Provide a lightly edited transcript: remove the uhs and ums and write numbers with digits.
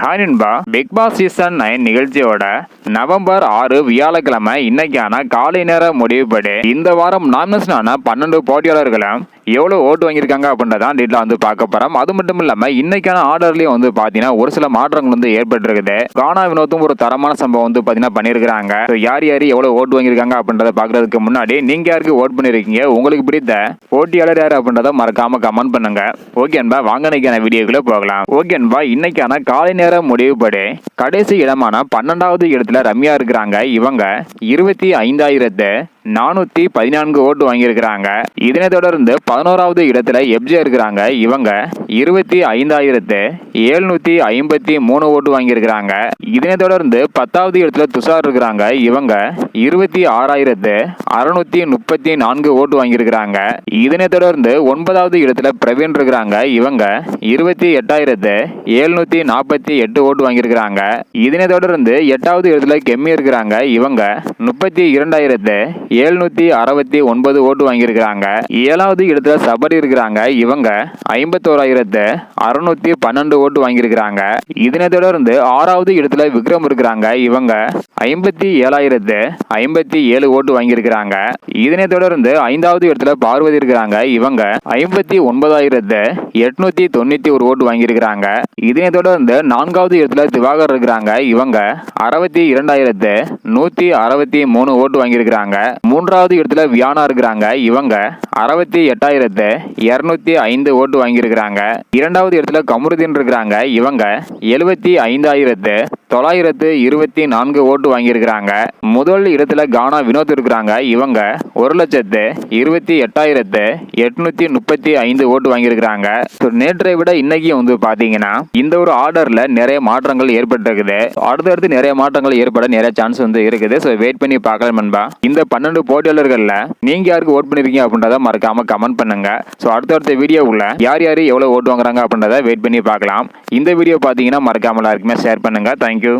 Hi நண்பா, big Boss season 9 நிகழ்ச்சியோட November 6 வியாழக்கிழமை இன்னைக்கான காலை நேர முடிவுபடி இந்த வாரம் நாமினேஷனான 12 போட்டியாளர்களும் எவ்வளவு ஓட்டு வாங்கியிருக்காங்க அப்படின்றதான் டீட்டெயிலாக வந்து பார்க்க போறோம். அது மட்டும் இல்லாம இன்னைக்கான ஆர்டர்லயும் வந்து பாத்தீங்கன்னா ஒரு சில மாற்றங்கள் வந்து ஏற்பட்டிருக்குது. கானா வினோத்தும் ஒரு தரமான சம்பவம் வந்து பாத்தீங்கன்னா பண்ணிருக்காங்க. யார் யார் எவ்வளவு ஓட்டு வாங்கியிருக்காங்க அப்படின்றத பாக்குறதுக்கு முன்னாடி நீங்க யாருக்கு ஓட் பண்ணிருக்கீங்க, உங்களுக்கு பிடித்த போட்டியாளர் யார் அப்படின்றத மறக்காம கமெண்ட் பண்ணுங்க. ஓகே அன்பா, வாங்க இன்னைக்கான வீடியோக்குள்ள போகலாம். ஓகே அன்பா, இன்னைக்கான காலை நேர முடிவுபடி கடைசி இடமான 12வது இடத்துல ரம்யா இருக்கிறாங்க. இவங்க 25,414 ஓட்டு வாங்கியிருக்கிறாங்க. இதனை தொடர்ந்து 11வது இடத்துல எப்ஜே இருக்கிறாங்க. இவங்க 25,753 ஓட்டு வாங்கியிருக்கிறாங்க. இதனை தொடர்ந்து 10வது இடத்துல துஷார் இருக்கிறாங்க. இவங்க 26,634 ஓட்டு வாங்கியிருக்கிறாங்க. இதனை தொடர்ந்து 9வது இடத்துல பிரவீன் இருக்கிறாங்க. இவங்க 28,748 ஓட்டு வாங்கியிருக்கிறாங்க. இதனை தொடர்ந்து 8வது இடத்துல கெம்மி இருக்கிறாங்க. இவங்க 32,769 ஓட்டு வாங்கியிருக்கிறாங்க. 7வது இடத்துல சபரி இருக்கிறாங்க. இவங்க 51,612 ஓட்டு வாங்கியிருக்கிறாங்க. இதனை தொடர்ந்து 6வது இடத்துல விக்ரம் இருக்கிறாங்க. இவங்க 57,057 ஓட்டு வாங்கியிருக்கிறாங்க. இதனை தொடர்ந்து 5வது இடத்துல பார்வதி இருக்கிறாங்க. இவங்க 59,891 ஓட்டு வாங்கியிருக்கிறாங்க. இதனை தொடர்ந்து 4வது இடத்துல திவாகர் இருக்கிறாங்க. இவங்க 62,163 ஓட்டு வாங்கியிருக்கிறாங்க. 3வது இடத்துல வியானா இருக்கிறாங்க. இவங்க 68,205 ஓட்டு வாங்கியிருக்கிறாங்க. 2வது இடத்துல கமருதீன் இருக்கிறாங்க. இவங்க 75,924 ஓட்டு வாங்கியிருக்கிறாங்க. முதல் இடத்துல கானா வினோத் இருக்கிறாங்க. இவங்க 1,28,835 ஓட்டு வாங்கியிருக்கிறாங்க. நேற்றை விட இன்னைக்கு வந்து பாத்தீங்கன்னா இந்த ஒரு ஆர்டர்ல நிறைய மாற்றங்கள் ஏற்பட்டிருக்குது. அடுத்தடுத்து நிறைய மாற்றங்கள் ஏற்பட நிறைய சான்ஸ் வந்து இருக்குது. ஸோ வெயிட் பண்ணி பார்க்கலாம் நண்பா. இந்த 12 போட்டியாளர்கள்ல நீங்க யாருக்கு ஓட் பண்ணிருக்கீங்க அப்படின்றத மறக்காம கமெண்ட் பண்ணுங்க. ஸோ அடுத்தடுத்த வீடியோவுல யார் யாரு எவ்வளவு ஓட்டு வாங்குறாங்க அப்படின்றத வெயிட் பண்ணி பார்க்கலாம். இந்த வீடியோ பாத்தீங்கன்னா மறக்காம எல்லாருக்குமே ஷேர் பண்ணுங்க. தேங்க்யூ.